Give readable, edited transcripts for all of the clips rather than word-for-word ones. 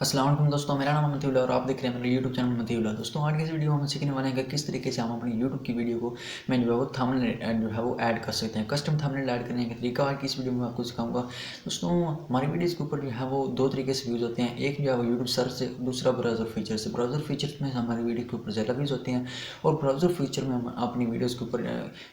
अस्सलाम वालेकुम दोस्तों, मेरा नाम मतीउल्लाह और आप देख रहे हैं मेरे यूट्यूब चैनल मतीउल्लाह। दोस्तों आज की इस वीडियो में हम सीखने वाले हैं कि किस तरीके से हम अपनी यूट्यूब की वीडियो को में जो है वो थंबनेल जो है वो ऐड कर सकते हैं। कस्टम थंबनेल ऐड करने का तरीका आज की इस वीडियो में आपको सिखाऊंगा। दोस्तों हमारी वीडियोज़ के ऊपर जो है वो दो तरीके से व्यूज़ होते हैं, एक जो है वो यूट्यूब सर्च से, दूसरा ब्राउज़र फीचर से। ब्राउज़र फीचर में हमारी वीडियो के ऊपर ज़्यादा व्यूज़ होते हैं और ब्राउज़र फीचर में हम अपनी वीडियोज़ के ऊपर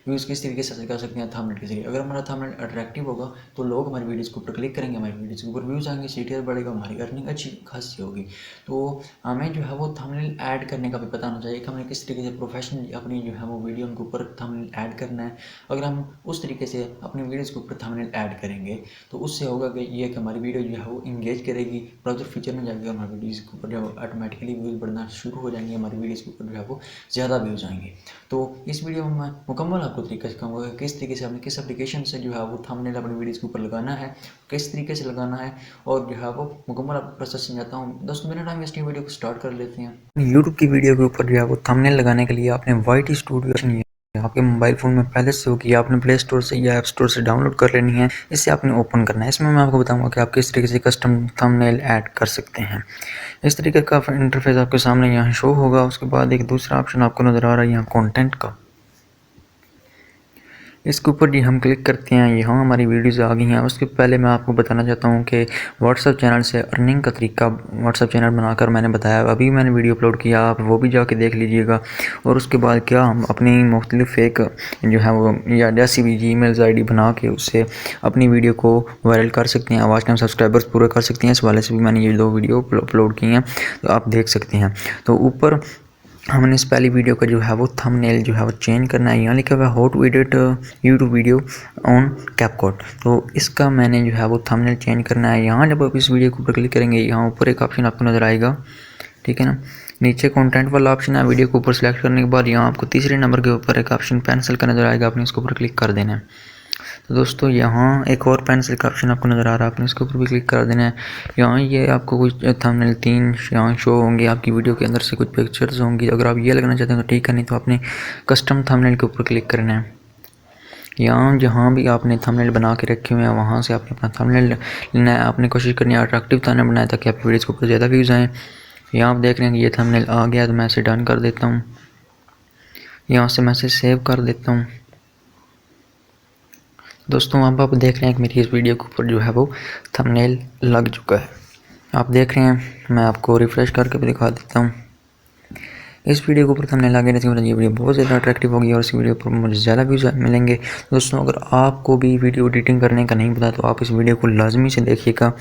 व्यूज़ किस तरीके से कर सकते हैं थंबनेल के जरिए। अगर हमारा थंबनेल अट्रैक्टिव होगा तो लोग हमारी वीडियोज़ के ऊपर क्लिक करेंगे, हमारी वीडियोज़ के ऊपर व्यूज़ आएंगे, सीटीआर बढ़ेगा, हमारी अर्निंग अच्छी खासी होगी। तो हमें जो है वो थंबनेल ऐड करने का भी पता होना चाहिए कि हमें किस तरीके से प्रोफेशनली अपनी जो है वो वीडियो के ऊपर थंबनेल ऐड करना है। अगर हम उस तरीके से अपनी वीडियोज़ के ऊपर थंबनेल ऐड करेंगे तो उससे होगा कि ये कि हमारी वीडियो जो है वो इंगेज करेगी, ब्राउज़र फीचर में जाएगी और हमारी वीडियोज़ के ऊपर जो ऑटोमेटिकली व्यूज़ बढ़ना शुरू हो जाएंगे, हमारी वीडियोज़ के ऊपर जो है वो ज़्यादा व्यूज़ आएंगे। तो इस वीडियो में मैं मुकम्मल आपको तरीका सिखाऊंगा कि किस तरीके से हमने किस एप्लीकेशन से जो है वो थंबनेल अपनी वीडियोज़ के ऊपर लगाना है, किस तरीके से लगाना है और जो है वो मुकम्मल आपको प्रोसेस समझाता हूँ। दोस्तों मेरा टाइम वेस्ट नहीं, वीडियो को स्टार्ट कर लेते हैं। यूट्यूब की वीडियो के ऊपर जो है वो थंबनेल लगाने के लिए आपने वाईटी स्टूडियो आपके मोबाइल फ़ोन में पहले से होगी, आपने प्ले स्टोर से या ऐप स्टोर से डाउनलोड कर लेनी है। इसे आपने ओपन करना है। इसमें मैं आपको बताऊंगा कि आप किस तरीके से कस्टम थंबनेल ऐड कर सकते हैं। इस तरीके का इंटरफेस आपके सामने यहाँ शो होगा। उसके बाद एक दूसरा ऑप्शन आपको नज़र आ रहा है यहाँ कंटेंट का। इसके ऊपर जी हम क्लिक करते हैं, यहाँ हमारी वीडियोज़ आ गई हैं। उसके पहले मैं आपको बताना चाहता हूँ कि व्हाट्सअप चैनल से अर्निंग का तरीका व्हाट्सअप चैनल बनाकर मैंने बताया, अभी मैंने वीडियो अपलोड किया, आप वो भी जाके देख लीजिएगा। और उसके बाद क्या हम अपनी मुख्तलिफ फेक जो है वो या जैसी भी जीमेल्स आईडी बना के उससे अपनी वीडियो को वायरल कर सकते हैं, वॉच टाइम सब्सक्राइबर्स पूरे कर सकते हैं। इस वाले से भी मैंने ये दो वीडियो अपलोड की हैं, तो आप देख सकते हैं। तो ऊपर हमने इस पहली वीडियो का जो है वो थंबनेल जो है वो चेंज करना है। यहाँ लिखा हुआ है how to edit YouTube video on CapCut. तो इसका मैंने जो है वो थंबनेल चेंज करना है। यहाँ जब आप इस वीडियो के ऊपर क्लिक करेंगे, यहाँ ऊपर एक ऑप्शन आपको नज़र आएगा, ठीक है ना। नीचे कंटेंट वाला ऑप्शन है। वीडियो को ऊपर सेलेक्ट करने के बाद यहाँ आपको तीसरे नंबर के ऊपर एक ऑप्शन पेंसिल का नज़र आएगा, आपने इसके ऊपर क्लिक कर देना है। तो दोस्तों यहाँ एक और पेंसिल का ऑप्शन आपको नज़र आ रहा है, आपने इसके ऊपर भी क्लिक कर देना है। यहाँ ये आपको कुछ थंबनेल तीन यहाँ शो होंगे, आपकी वीडियो के अंदर से कुछ पिक्चर्स होंगी। अगर आप ये लगाना चाहते हैं तो ठीक है, नहीं तो आपने कस्टम थंबनेल के ऊपर क्लिक करना है। यहाँ जहाँ भी आपने थंबनेल बना के रखे हुए हैं वहाँ से आपने अपना थंबनेल लेना है। आपने कोशिश करनी है अट्रैक्टिव थंबनेल बनाए ताकि आपकी वीडियोज़ के ऊपर ज़्यादा व्यूज़ आएँ। यहाँ आप देख रहे हैं कि ये थंबनेल आ गया, तो मैं इसे डन कर देता हूँ। यहाँ से मैं इसे सेव कर देता हूँ। दोस्तों अब आप देख रहे हैं कि मेरी इस वीडियो के ऊपर जो है वो थंबनेल लग चुका है, आप देख रहे हैं। मैं आपको रिफ़्रेश करके भी दिखा देता हूँ। इस वीडियो के ऊपर थंबनेल आगे नहीं, ये वीडियो बहुत ज़्यादा अट्रैक्टिव होगी और इस वीडियो पर मुझे ज़्यादा व्यूज़ मिलेंगे। दोस्तों अगर आपको भी वीडियो एडिटिंग करने का नहीं पता तो आप इस वीडियो को लाजमी से देखिएगा।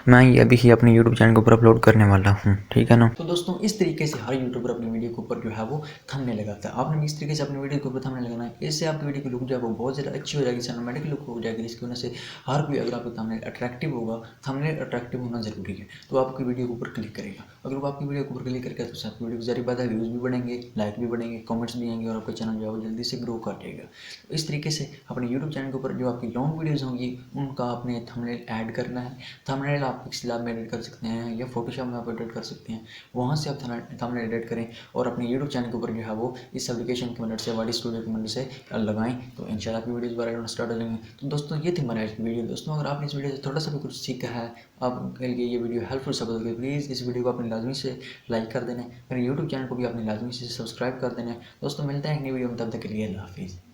मैं ये अभी ही अपने यूट्यूब चैनल के ऊपर अपलोड करने वाला हूँ, ठीक है ना। तो दोस्तों इस तरीके से हर यूट्यूबर अपनी वीडियो के ऊपर जो है वो थंबनेल लगाता है। आपने भी इस तरीके से अपनी वीडियो के ऊपर थंबनेल लगाना है। इससे आपकी वीडियो की लुक जो है वो बहुत ज़्यादा अच्छी हो जाएगी, सिनेमैटिक लुक हो जाएगी, जिसकी वजह से हर कोई अगर आपका थंबनेल अट्रैक्टिव होगा, थंबनेल अट्रैक्टिव होना ज़रूरी है, तो आपकी वीडियो के ऊपर क्लिक करेगा। अगर वो आपकी वीडियो के ऊपर क्लिक करके तो आपकी वीडियो की ज़ाहिर बात है व्यूज़ भी बढ़ेंगे, लाइक भी बढ़ेंगे, कमेंट्स भी आएंगे और आपका चैनल जो है वो जल्दी से ग्रो कर जाएगा। तो इस तरीके से अपने यूट्यूब चैनल के ऊपर जो आपकी लॉन्ग वीडियोज़ होंगी उनका आपने थंबनेल ऐड करना है। थंबनेल आप पिक्सेल में एडिट कर सकते हैं या फोटोशॉप में आप एडिट कर सकते हैं, वहाँ से आप थंबनेल एडिट करें और अपने यूट्यूब चैनल के ऊपर जो है वो इस एप्लीकेशन की मदद से, वाईटी स्टूडियो की मदद से लगाएं, तो इंशाल्लाह आपकी वीडियोज़ वायरल होना स्टार्ट हो जाएंगे। तो दोस्तों ये थी हमारी आज की वीडियो। दोस्तों अगर आपने इस वीडियो से थोड़ा सा भी कुछ सीखा है, आपके लिए ये वीडियो हेल्पफुल साबित होगी, प्लीज़ इस वीडियो को अपने लाजमी से लाइक कर देना है। मेरे यूट्यूब चैनल को भी अपने लाजमी से सब्सक्राइब कर देना है। दोस्तों मिलते हैं एक नई वीडियो में, तब तक के लिए अल्लाह हाफिज़।